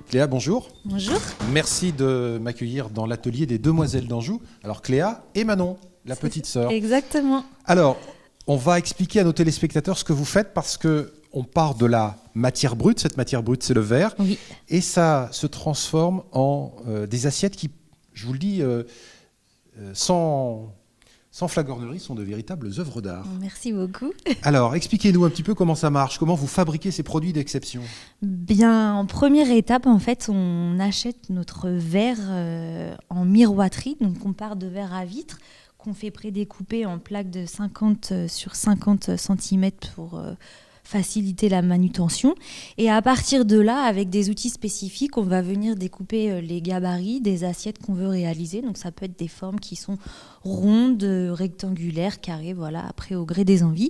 Cléa, bonjour. Bonjour. Merci de m'accueillir dans l'atelier des Demoiselles d'Anjou. Alors Cléa et Manon, la petite sœur. Exactement. Alors, on va expliquer à nos téléspectateurs ce que vous faites parce qu'on part de la matière brute. Cette matière brute, c'est le verre. Oui. Et ça se transforme en des assiettes qui, je vous le dis, sans flagornerie, sont de véritables œuvres d'art. Merci beaucoup. Alors, expliquez-nous un petit peu comment ça marche, comment vous fabriquez ces produits d'exception. Bien, en première étape, en fait, on achète notre verre en miroiterie. Donc, on part de verre à vitre qu'on fait prédécouper en plaques de 50 sur 50 cm pour faciliter la manutention. Et à partir de là, avec des outils spécifiques, on va venir découper les gabarits des assiettes qu'on veut réaliser. Donc ça peut être des formes qui sont rondes, rectangulaires, carrées, voilà, après au gré des envies.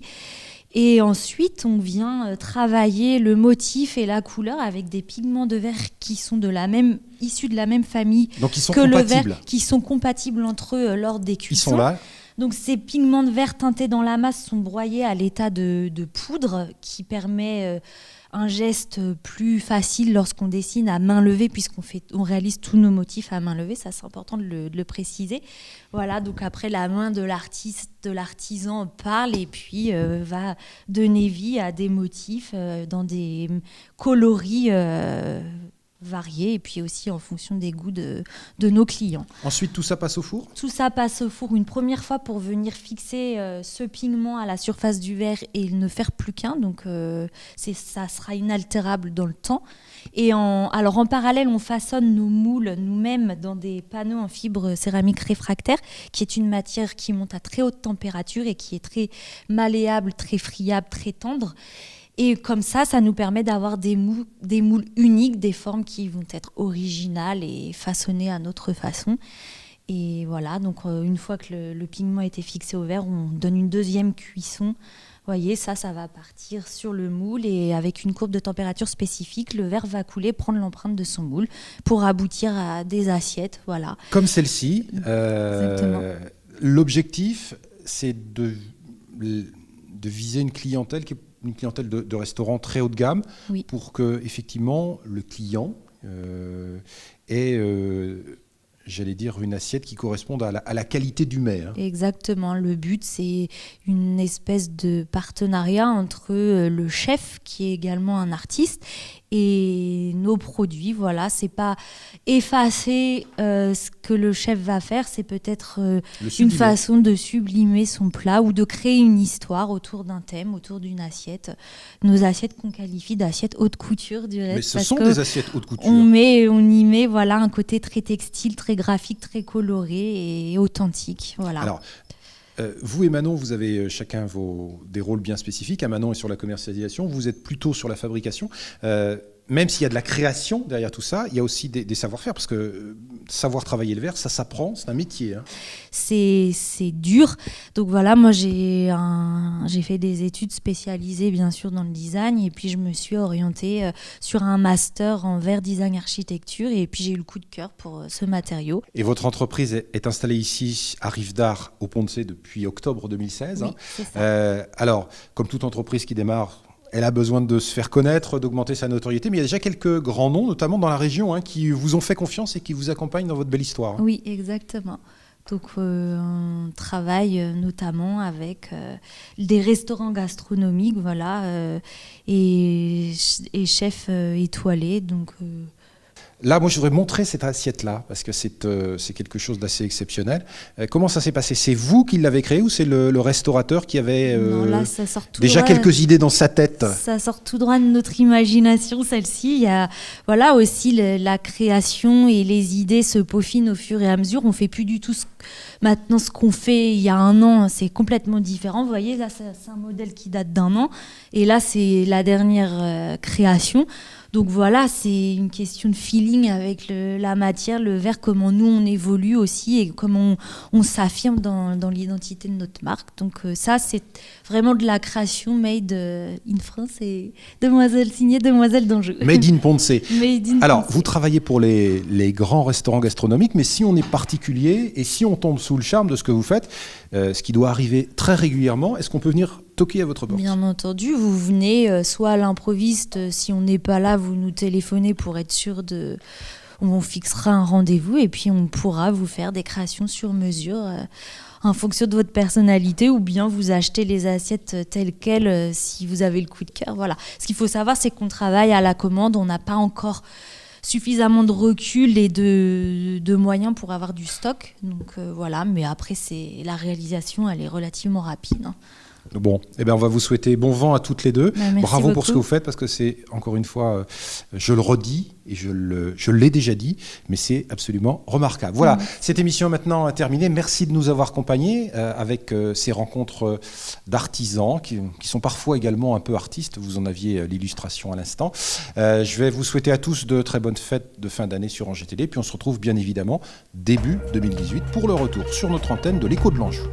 Et ensuite, on vient travailler le motif et la couleur avec des pigments de verre qui sont issus de la même famille Donc ils sont que compatibles. le verre, qui sont compatibles entre eux lors des cuissons. Ils sont là. Donc ces pigments de verre teintés dans la masse sont broyés à l'état de poudre qui permet un geste plus facile lorsqu'on dessine à main levée puisqu'on réalise tous nos motifs à main levée. Ça, c'est important de le préciser. Voilà, donc après la main de l'artisan parle et puis va donner vie à des motifs dans des coloris variés et puis aussi en fonction des goûts de nos clients. Ensuite, tout ça passe au four ? Tout ça passe au four une première fois pour venir fixer ce pigment à la surface du verre et ne faire plus qu'un. Donc, ça sera inaltérable dans le temps. Et alors en parallèle, on façonne nos moules nous-mêmes dans des panneaux en fibre céramique réfractaire, qui est une matière qui monte à très haute température et qui est très malléable, très friable, très tendre. Et comme ça nous permet d'avoir des moules uniques, des formes qui vont être originales et façonnées à notre façon. Et voilà, donc une fois que le pigment a été fixé au verre, on donne une deuxième cuisson. Vous voyez, ça va partir sur le moule et avec une courbe de température spécifique, le verre va couler, prendre l'empreinte de son moule pour aboutir à des assiettes. Voilà. Comme celle-ci. Exactement. L'objectif, c'est de viser une clientèle qui est une clientèle de restaurants très haut de gamme, oui, pour que effectivement le client ait, j'allais dire, une assiette qui corresponde à la qualité du mets. Hein. Exactement. Le but, c'est une espèce de partenariat entre le chef, qui est également un artiste, et nos produits. Voilà, c'est pas effacer ce que le chef va faire, c'est peut-être une façon de sublimer son plat ou de créer une histoire autour d'un thème, autour d'une assiette. Nos assiettes qu'on qualifie d'assiettes haute couture, du reste. Mais ce sont des assiettes haute couture. On y met voilà, un côté très textile, très graphique, très coloré et authentique. Voilà. Alors, vous et Manon, vous avez chacun des rôles bien spécifiques. Manon est sur la commercialisation, vous êtes plutôt sur la fabrication. Même s'il y a de la création derrière tout ça, il y a aussi des savoir-faire, parce que savoir travailler le verre, ça s'apprend, c'est un métier. Hein. C'est dur. Donc voilà, moi j'ai fait des études spécialisées bien sûr dans le design et puis je me suis orientée sur un master en verre design architecture et puis j'ai eu le coup de cœur pour ce matériau. Et votre entreprise est installée ici à Rive d'Art au Pont de C depuis octobre 2016. Oui, c'est ça. Alors, comme toute entreprise qui démarre, elle a besoin de se faire connaître, d'augmenter sa notoriété, mais il y a déjà quelques grands noms, notamment dans la région, hein, qui vous ont fait confiance et qui vous accompagnent dans votre belle histoire. Hein. Oui, exactement. Donc, on travaille notamment avec des restaurants gastronomiques, voilà, et chefs étoilés. Donc, Là, moi, je voudrais montrer cette assiette-là, parce que c'est quelque chose d'assez exceptionnel. Comment ça s'est passé ? C'est vous qui l'avez créé ou c'est le restaurateur qui avait non, là, ça sort tout déjà droit, quelques idées dans sa tête ? Ça sort tout droit de notre imagination, celle-ci. Il y a voilà, aussi la création et les idées se peaufinent au fur et à mesure. On ne fait plus du tout maintenant ce qu'on fait il y a un an. C'est complètement différent. Vous voyez, là, c'est un modèle qui date d'1 an. Et là, c'est la dernière création. Donc voilà, c'est une question de feeling avec la matière, le verre, comment nous on évolue aussi et comment on s'affirme dans l'identité de notre marque. Donc ça, c'est vraiment de la création made in France et signée Demoiselles d'Anjou. Made in Pont de C. Alors, Pont de C. vous travaillez pour les grands restaurants gastronomiques, mais si on est particulier et si on tombe sous le charme de ce que vous faites, ce qui doit arriver très régulièrement, est-ce qu'on peut venir toquer à votre porte. Bien entendu, vous venez soit à l'improviste, si on n'est pas là, vous nous téléphonez pour être sûr de... On fixera un rendez-vous et puis on pourra vous faire des créations sur mesure en fonction de votre personnalité, ou bien vous achetez les assiettes telles quelles si vous avez le coup de cœur. Voilà. Ce qu'il faut savoir, c'est qu'on travaille à la commande, on n'a pas encore suffisamment de recul et de moyens pour avoir du stock. Donc voilà, mais après, la réalisation, elle est relativement rapide. Bon, on va vous souhaiter bon vent à toutes les deux. Bravo beaucoup pour ce que vous faites, parce que c'est, encore une fois, je le redis, et je l'ai déjà dit, mais c'est absolument remarquable. Voilà, cette émission est maintenant terminée. Merci de nous avoir accompagnés avec ces rencontres d'artisans qui sont parfois également un peu artistes. Vous en aviez l'illustration à l'instant. Je vais vous souhaiter à tous de très bonnes fêtes de fin d'année sur Angers Télé, puis on se retrouve bien évidemment début 2018 pour le retour sur notre antenne de l'Écho de l'Anjou.